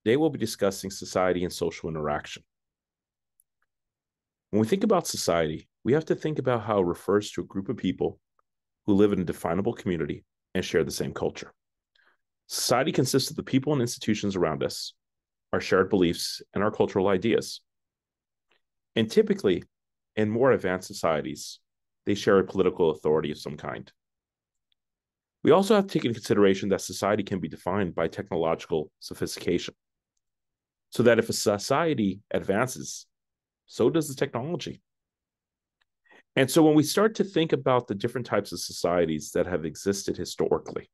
Today we'll be discussing society and social interaction. When we think about society, we have to think about how it refers to a group of people who live in a definable community and share the same culture. Society consists of the people and institutions around us, our shared beliefs, and our cultural ideas. And typically, in more advanced societies, they share a political authority of some kind. We also have to take into consideration that society can be defined by technological sophistication, so that if a society advances, so does the technology. And so when we start to think about the different types of societies that have existed historically,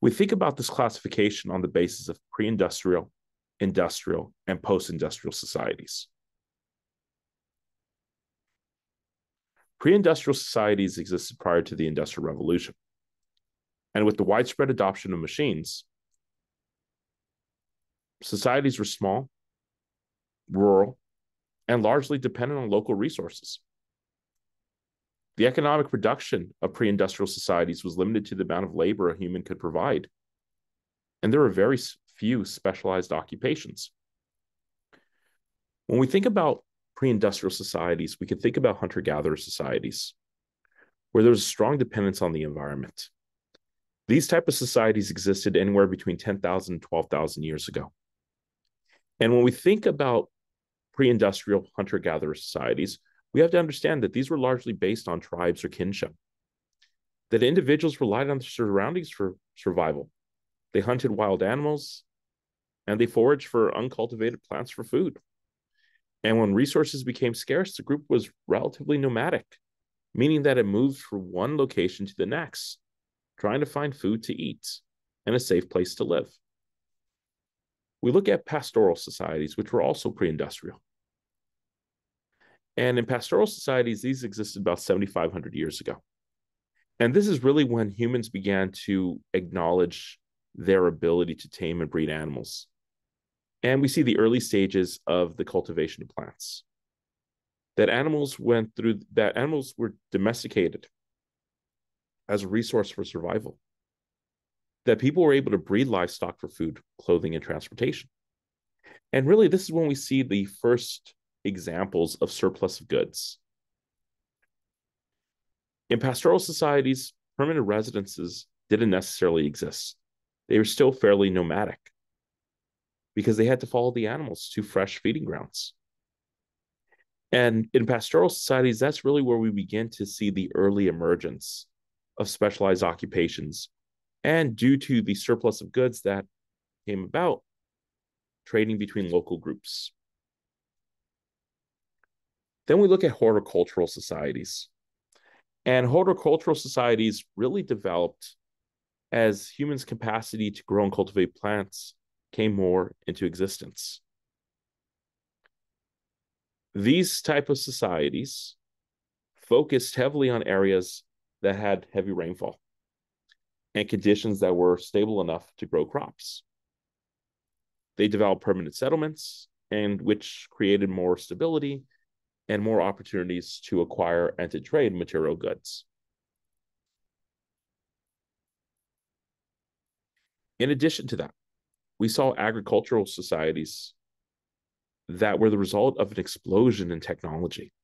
we think about this classification on the basis of pre-industrial, industrial, and post-industrial societies. Pre-industrial societies existed prior to the Industrial Revolution. And with the widespread adoption of machines, societies were small, rural, and largely dependent on local resources. The economic production of pre-industrial societies was limited to the amount of labor a human could provide, and there were very few specialized occupations. When we think about pre-industrial societies, we can think about hunter-gatherer societies, where there was a strong dependence on the environment. These type of societies existed anywhere between 10,000 and 12,000 years ago. And when we think about pre-industrial hunter-gatherer societies, we have to understand that these were largely based on tribes or kinship, that individuals relied on their surroundings for survival. They hunted wild animals, and they foraged for uncultivated plants for food. And when resources became scarce, the group was relatively nomadic, meaning that it moved from one location to the next, trying to find food to eat and a safe place to live. We look at pastoral societies, which were also pre-industrial. And in pastoral societies, these existed about 7,500 years ago. And this is really when humans began to acknowledge their ability to tame and breed animals. And we see the early stages of the cultivation of plants. That animals were domesticated as a resource for survival. That people were able to breed livestock for food, clothing, and transportation. And really, this is when we see the first examples of surplus of goods. In pastoral societies, permanent residences didn't necessarily exist. They were still fairly nomadic because they had to follow the animals to fresh feeding grounds. And in pastoral societies, that's really where we begin to see the early emergence of specialized occupations. And due to the surplus of goods that came about, trading between local groups. Then we look at horticultural societies. And horticultural societies really developed as humans' capacity to grow and cultivate plants came more into existence. These type of societies focused heavily on areas that had heavy rainfall and conditions that were stable enough to grow crops. They developed permanent settlements, and which created more stability and more opportunities to acquire and to trade material goods. In addition to that, we saw agricultural societies that were the result of an explosion in technology.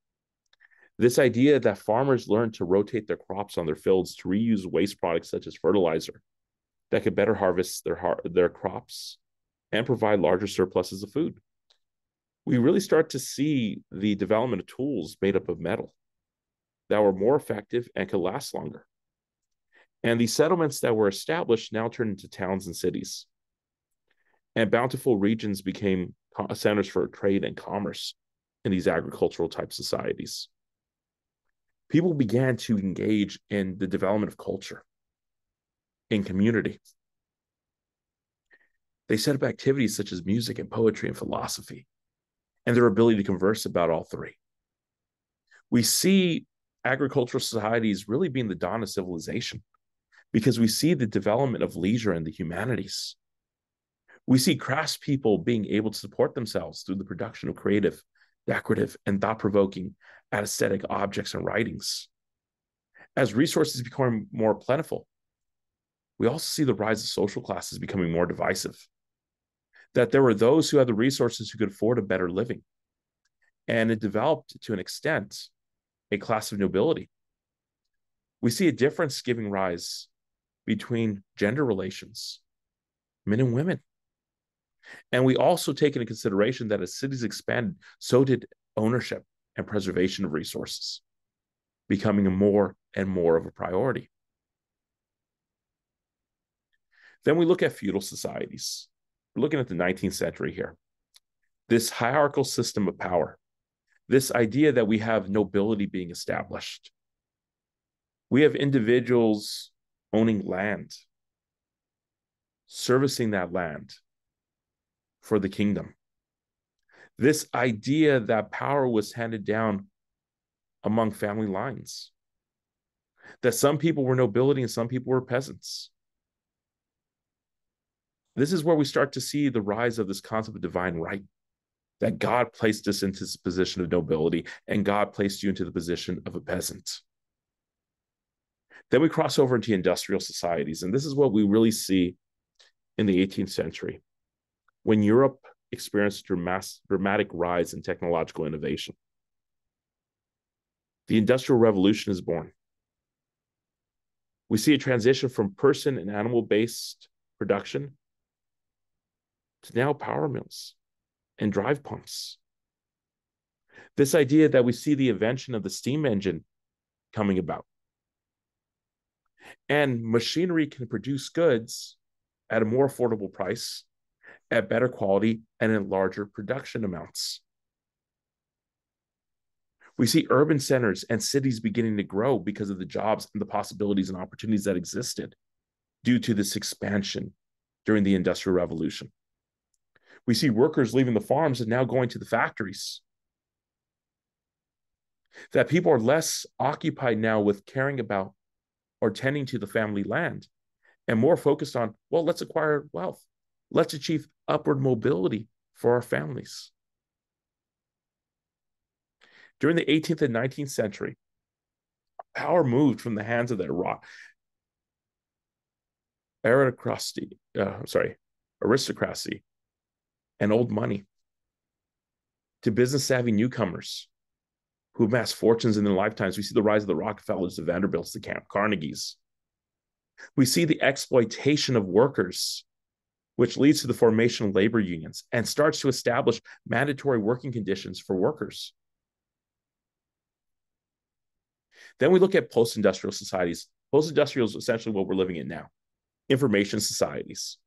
This idea that farmers learned to rotate their crops on their fields to reuse waste products such as fertilizer that could better harvest their crops and provide larger surpluses of food. We really start to see the development of tools made up of metal that were more effective and could last longer. And these settlements that were established now turned into towns and cities. And bountiful regions became centers for trade and commerce in these agricultural type societies. People began to engage in the development of culture, in community. They set up activities such as music and poetry and philosophy, and their ability to converse about all three. We see agricultural societies really being the dawn of civilization because we see the development of leisure and the humanities. We see craftspeople being able to support themselves through the production of creative, decorative, and thought-provoking aesthetic objects and writings. As resources become more plentiful, we also see the rise of social classes becoming more divisive. that there were those who had the resources who could afford a better living. And it developed to an extent a class of nobility. We see a difference giving rise between gender relations, men and women. And we also take into consideration that as cities expanded, so did ownership and preservation of resources, becoming more and more of a priority. Then we look at feudal societies. We're looking at the 19th century here. This hierarchical system of power, this idea that we have nobility being established. We have individuals owning land, servicing that land for the kingdom. This idea that power was handed down among family lines, that some people were nobility and some people were peasants. This is where we start to see the rise of this concept of divine right, that God placed us into this position of nobility and God placed you into the position of a peasant. Then we cross over into industrial societies, and this is what we really see in the 18th century, when Europe experienced dramatic rise in technological innovation. The Industrial Revolution is born. We see a transition from person and animal-based production to now power mills and drive pumps. This idea that we see the invention of the steam engine coming about. And machinery can produce goods at a more affordable price, at better quality, and in larger production amounts. We see urban centers and cities beginning to grow because of the jobs and the possibilities and opportunities that existed due to this expansion during the Industrial Revolution. We see workers leaving the farms and now going to the factories. That people are less occupied now with caring about or tending to the family land and more focused on, well, let's acquire wealth. Let's achieve upward mobility for our families. During the 18th and 19th century, power moved from the hands of the aristocracy and old money to business-savvy newcomers who amassed fortunes in their lifetimes. We see the rise of the Rockefellers, the Vanderbilts, the Carnegies. We see the exploitation of workers, which leads to the formation of labor unions and starts to establish mandatory working conditions for workers. Then we look at post-industrial societies. Post-industrial is essentially what we're living in now. Information societies.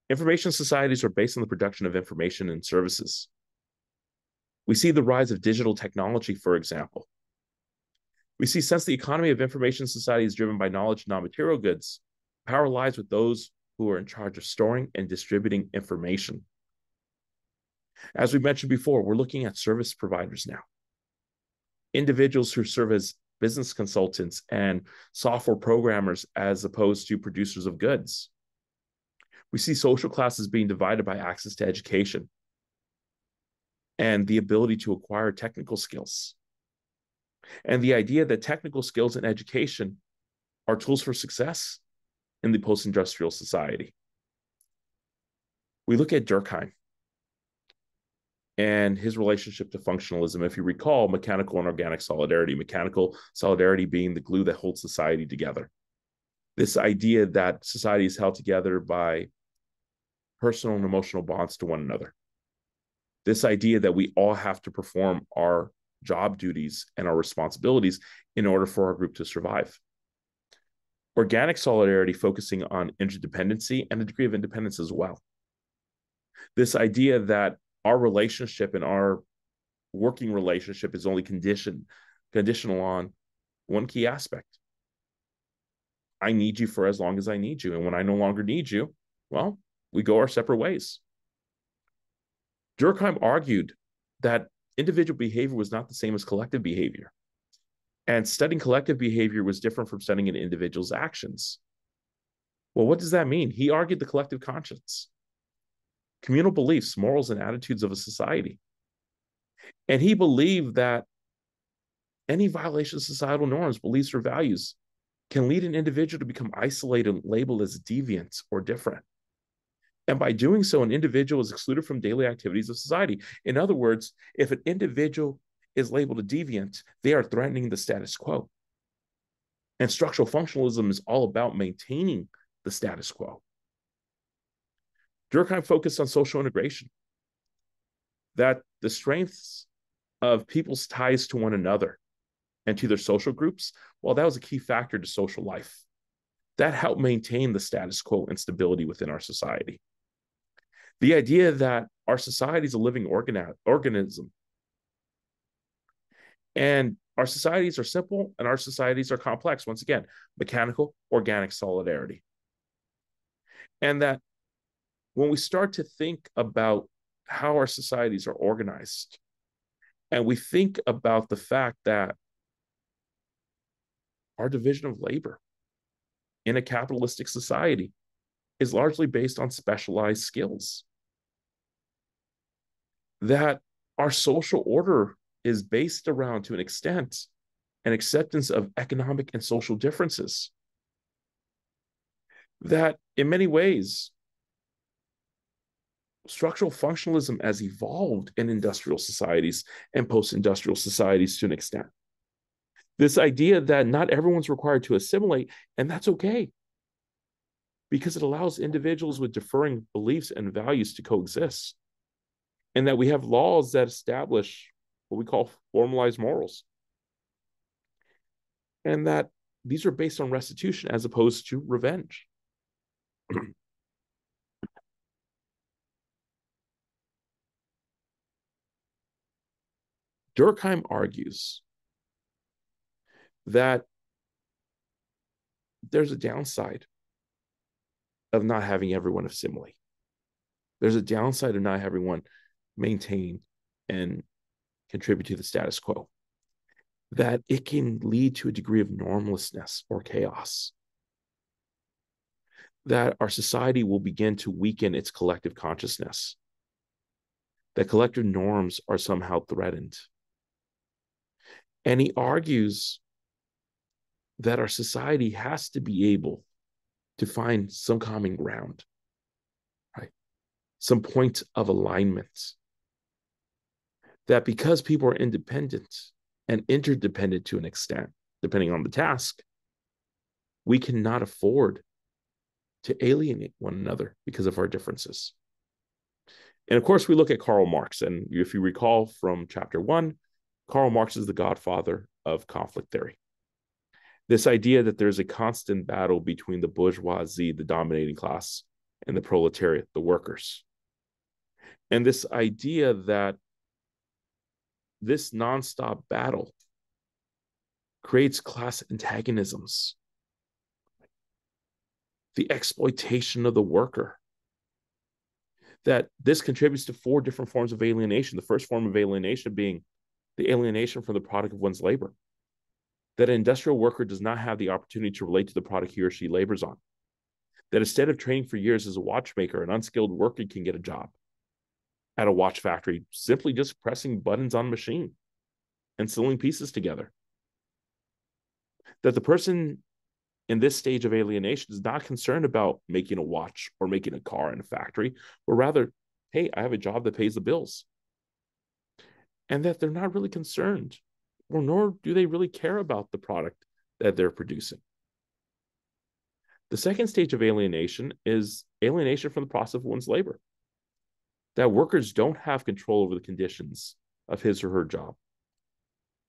Information societies are based on the production of information and services. We see the rise of digital technology, for example. We see since the economy of information society is driven by knowledge, non-material goods, power lies with those who are in charge of storing and distributing information. As we mentioned before, we're looking at service providers now. Individuals who serve as business consultants and software programmers as opposed to producers of goods. We see social classes being divided by access to education and the ability to acquire technical skills. And the idea that technical skills and education are tools for success in the post-industrial society. We look at Durkheim and his relationship to functionalism. If you recall, mechanical and organic solidarity, mechanical solidarity being the glue that holds society together. This idea that society is held together by personal and emotional bonds to one another. This idea that we all have to perform our job duties and our responsibilities in order for our group to survive. Organic solidarity focusing on interdependency and a degree of independence as well. This idea that our relationship and our working relationship is only conditional on one key aspect. I need you for as long as I need you. And when I no longer need you, well, we go our separate ways. Durkheim argued that individual behavior was not the same as collective behavior. And studying collective behavior was different from studying an individual's actions. Well, what does that mean? He argued the collective conscience, communal beliefs, morals, and attitudes of a society. And he believed that any violation of societal norms, beliefs, or values can lead an individual to become isolated and labeled as deviant or different. And by doing so, an individual is excluded from daily activities of society. In other words, if an individual is labeled a deviant, they are threatening the status quo. And structural functionalism is all about maintaining the status quo. Durkheim focused on social integration, that the strengths of people's ties to one another and to their social groups, well, that was a key factor to social life. That helped maintain the status quo and stability within our society. The idea that our society is a living organism, and our societies are simple and our societies are complex. Once again, mechanical, organic solidarity. And that when we start to think about how our societies are organized, and we think about the fact that our division of labor in a capitalistic society is largely based on specialized skills, that our social order is based around, to an extent, an acceptance of economic and social differences, that in many ways, structural functionalism has evolved in industrial societies and post-industrial societies to an extent. This idea that not everyone's required to assimilate, and that's okay, because it allows individuals with differing beliefs and values to coexist. And that we have laws that establish what we call formalized morals. And that these are based on restitution as opposed to revenge. Durkheim argues that there's a downside of not having everyone assimilate. There's a downside of not having everyone maintain and contribute to the status quo, that it can lead to a degree of normlessness or chaos, that our society will begin to weaken its collective consciousness, that collective norms are somehow threatened. And he argues that our society has to be able to find some common ground, right? Some point of alignment. That because people are independent and interdependent to an extent, depending on the task, we cannot afford to alienate one another because of our differences. And of course, we look at Karl Marx. And if you recall from chapter 1, Karl Marx is the godfather of conflict theory. This idea that there's a constant battle between the bourgeoisie, the dominating class, and the proletariat, the workers. And this idea that this nonstop battle creates class antagonisms, the exploitation of the worker, that this contributes to 4 different forms of alienation. The first form of alienation being the alienation from the product of one's labor, that an industrial worker does not have the opportunity to relate to the product he or she labors on, that instead of training for years as a watchmaker, an unskilled worker can get a job at a watch factory, simply just pressing buttons on a machine and sewing pieces together. That the person in this stage of alienation is not concerned about making a watch or making a car in a factory, but rather, hey, I have a job that pays the bills. And that they're not really concerned, or nor do they really care about the product that they're producing. The second stage of alienation is alienation from the process of one's labor. That workers don't have control over the conditions of his or her job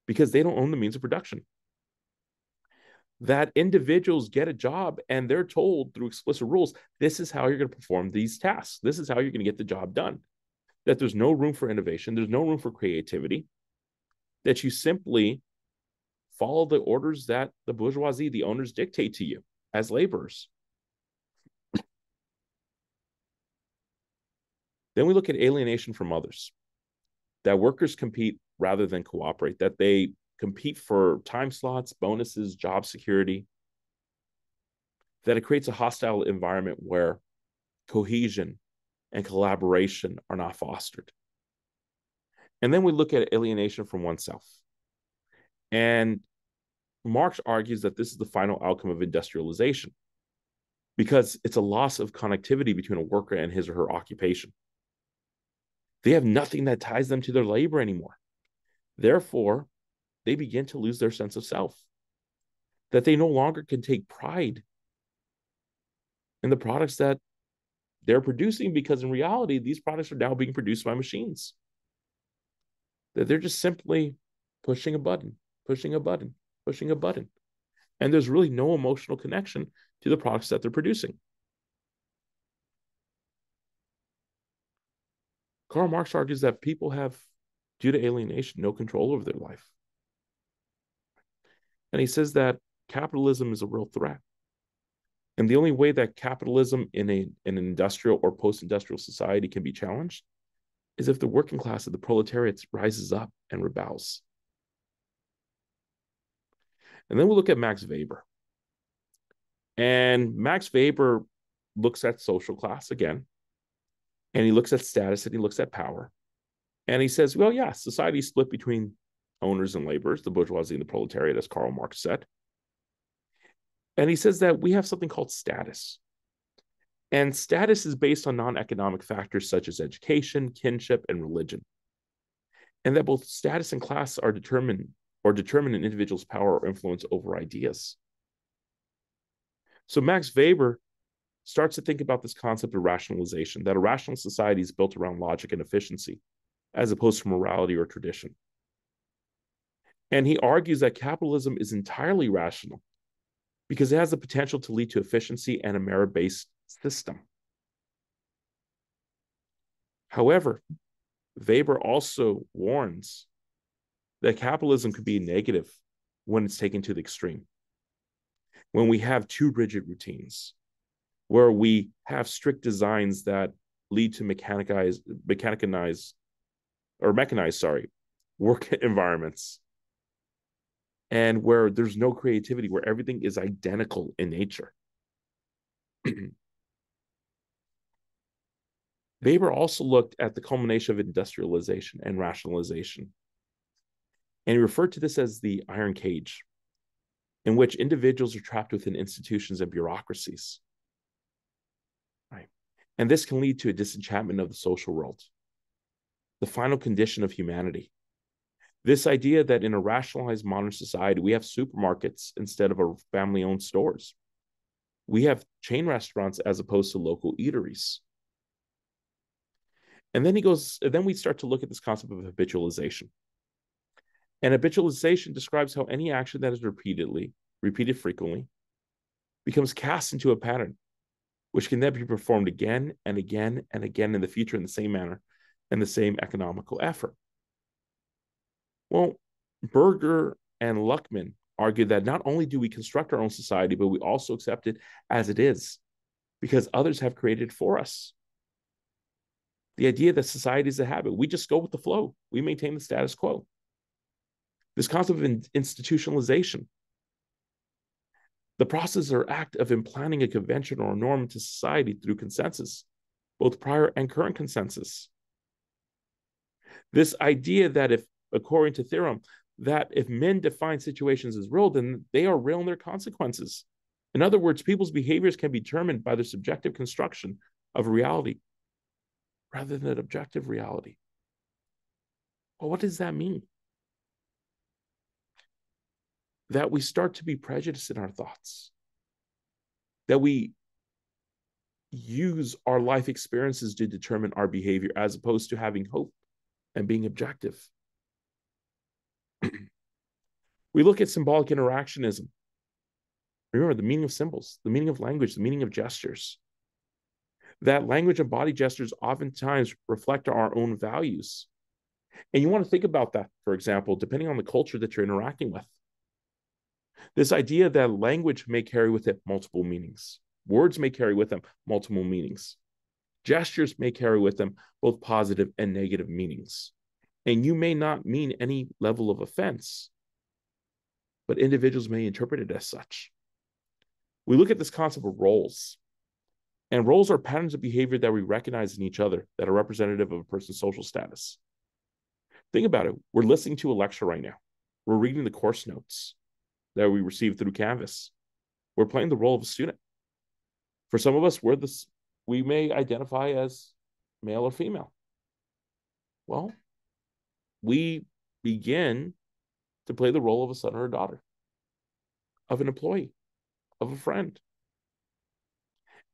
because they don't own the means of production. That individuals get a job and they're told through explicit rules, this is how you're going to perform these tasks. This is how you're going to get the job done. That there's no room for innovation. There's no room for creativity. That you simply follow the orders that the bourgeoisie, the owners, dictate to you as laborers. Then we look at alienation from others. That workers compete rather than cooperate. That they compete for time slots, bonuses, job security. That it creates a hostile environment where cohesion and collaboration are not fostered. And then we look at alienation from oneself. And Marx argues that this is the final outcome of industrialization. because it's a loss of connectivity between a worker and his or her occupation. They have nothing that ties them to their labor anymore. Therefore, they begin to lose their sense of self, that they no longer can take pride in the products that they're producing, because in reality, these products are now being produced by machines. That they're just simply pushing a button, pushing a button, pushing a button. And there's really no emotional connection to the products that they're producing. Karl Marx argues that people have, due to alienation, no control over their life. And he says that capitalism is a real threat. And the only way that capitalism in an industrial or post-industrial society can be challenged is if the working class of the proletariat rises up and rebels. And then we'll look at Max Weber. And Max Weber looks at social class again, and he looks at status, and he looks at power. And he says, well, yeah, society is split between owners and laborers, the bourgeoisie and the proletariat, as Karl Marx said. And he says that we have something called status. And status is based on non-economic factors such as education, kinship, and religion. And that both status and class are determine an individual's power or influence over ideas. So Max Weber starts to think about this concept of rationalization, that a rational society is built around logic and efficiency, as opposed to morality or tradition. And he argues that capitalism is entirely rational because it has the potential to lead to efficiency and a merit-based system. However, Weber also warns that capitalism could be negative when it's taken to the extreme. When we have too rigid routines, where we have strict designs that lead to mechanized work environments, and where there's no creativity, where everything is identical in nature. Weber also looked at the culmination of industrialization and rationalization. And he referred to this as the iron cage, in which individuals are trapped within institutions and bureaucracies. Right? And this can lead to a disenchantment of the social world, the final condition of humanity. This idea that in a rationalized modern society, we have supermarkets instead of family-owned stores. We have chain restaurants as opposed to local eateries. And then we start to look at this concept of habitualization. And habitualization describes how any action that is repeated frequently, becomes cast into a pattern, which can then be performed again and again and again in the future in the same manner and the same economical effort. Well, Berger and Luckman argue that not only do we construct our own society, but we also accept it as it is, because others have created it for us. The idea that society is a habit, we just go with the flow. We maintain the status quo. This concept of institutionalization, the process or act of implanting a convention or a norm into society through consensus, both prior and current consensus. This idea that if, according to theorem, that if men define situations as real, then they are real in their consequences. In other words, people's behaviors can be determined by their subjective construction of reality rather than objective reality. Well, what does that mean? That we start to be prejudiced in our thoughts, that we use our life experiences to determine our behavior as opposed to having hope and being objective. We look at symbolic interactionism. Remember the meaning of symbols, the meaning of language, the meaning of gestures. That language and body gestures oftentimes reflect our own values. And you want to think about that, for example, depending on the culture that you're interacting with. This idea that language may carry with it multiple meanings. Words may carry with them multiple meanings. Gestures may carry with them both positive and negative meanings. And you may not mean any level of offense, but individuals may interpret it as such. We look at this concept of roles. And roles are patterns of behavior that we recognize in each other that are representative of a person's social status. Think about it. We're listening to a lecture right now. We're reading the course notes that we receive through Canvas. We're playing the role of a student. For some of us, we may identify as male or female. Well, we begin to play the role of a son or a daughter, of an employee, of a friend.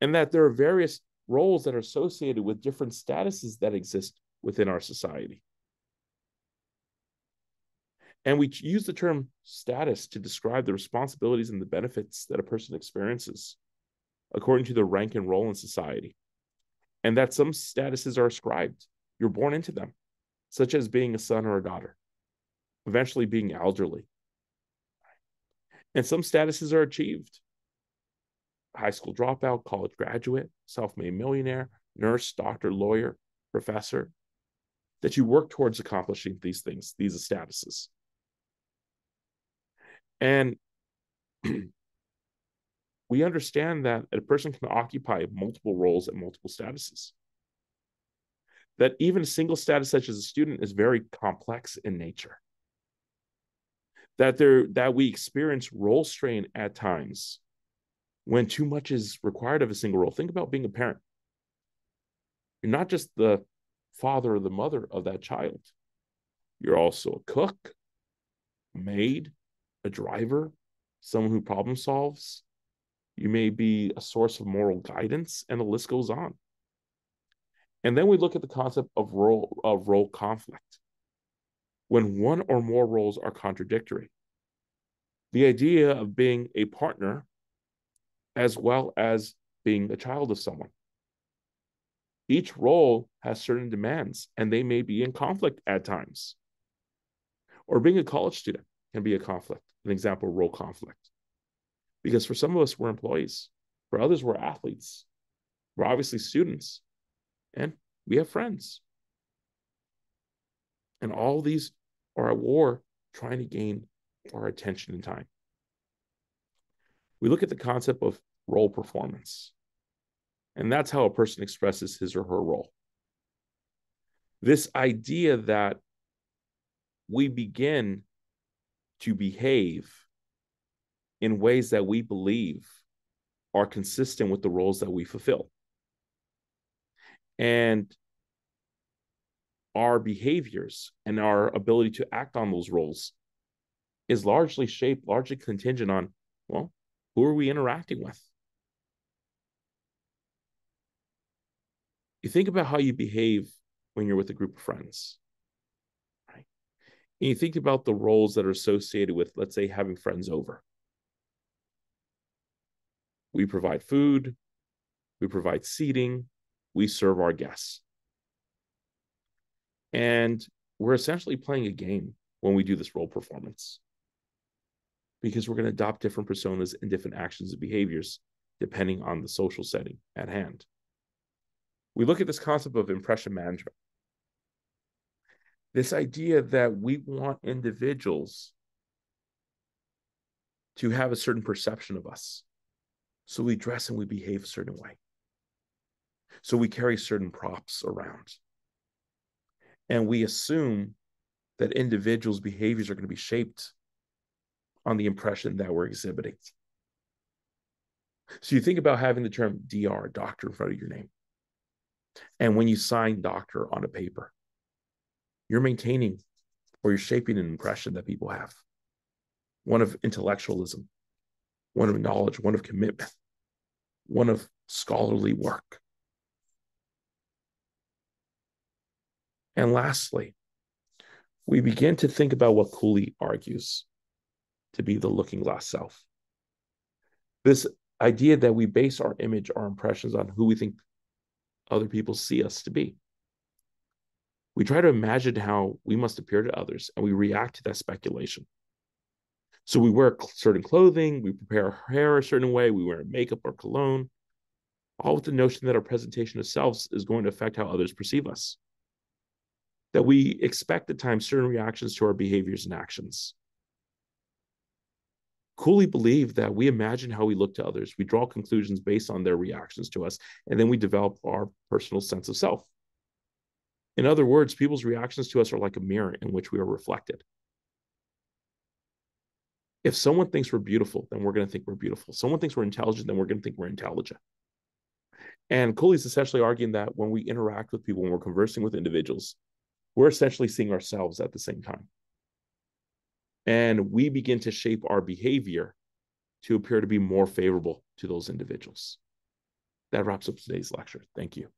And that there are various roles that are associated with different statuses that exist within our society. And we use the term status to describe the responsibilities and the benefits that a person experiences according to their rank and role in society. And that some statuses are ascribed. You're born into them, such as being a son or a daughter, eventually being elderly. And some statuses are achieved. High school dropout, college graduate, self-made millionaire, nurse, doctor, lawyer, professor, that you work towards accomplishing these things, these statuses. And we understand that a person can occupy multiple roles and multiple statuses. That even a single status such as a student is very complex in nature. That we experience role strain at times when too much is required of a single role. Think about being a parent. You're not just the father or the mother of that child. You're also a cook, a maid, a driver, someone who problem solves. You may be a source of moral guidance, and the list goes on. And then we look at the concept of role conflict. When one or more roles are contradictory. The idea of being a partner as well as being a child of someone. Each role has certain demands, and they may be in conflict at times. Or being a college student can be a conflict, an example of role conflict. Because for some of us, we're employees. For others, we're athletes. We're obviously students. And we have friends. And all these are at war trying to gain our attention and time. We look at the concept of role performance. And that's how a person expresses his or her role. This idea that we begin to behave in ways that we believe are consistent with the roles that we fulfill. And our behaviors and our ability to act on those roles is largely contingent on, well, who are we interacting with? You think about how you behave when you're with a group of friends, right? And you think about the roles that are associated with, let's say, having friends over. We provide food, we provide seating, we serve our guests. And we're essentially playing a game when we do this role performance, because we're going to adopt different personas and different actions and behaviors depending on the social setting at hand. We look at this concept of impression management. This idea that we want individuals to have a certain perception of us. So we dress and we behave a certain way. So we carry certain props around. And we assume that individuals' behaviors are going to be shaped on the impression that we're exhibiting. So you think about having the term DR, doctor, in front of your name. And when you sign doctor on a paper, you're maintaining or you're shaping an impression that people have. One of intellectualism, one of knowledge, one of commitment, one of scholarly work. And lastly, we begin to think about what Cooley argues to be the looking glass self. This idea that we base our image, our impressions on who we think other people see us to be. We try to imagine how we must appear to others, and we react to that speculation. So we wear certain clothing, we prepare our hair a certain way, we wear makeup or cologne, all with the notion that our presentation of selves is going to affect how others perceive us. That we expect at times certain reactions to our behaviors and actions. Cooley believed that we imagine how we look to others, we draw conclusions based on their reactions to us, and then we develop our personal sense of self. In other words, people's reactions to us are like a mirror in which we are reflected. If someone thinks we're beautiful, then we're going to think we're beautiful. Someone thinks we're intelligent, then we're going to think we're intelligent. And Cooley's essentially arguing that when we interact with people, when we're conversing with individuals, we're essentially seeing ourselves at the same time. And we begin to shape our behavior to appear to be more favorable to those individuals. That wraps up today's lecture. Thank you.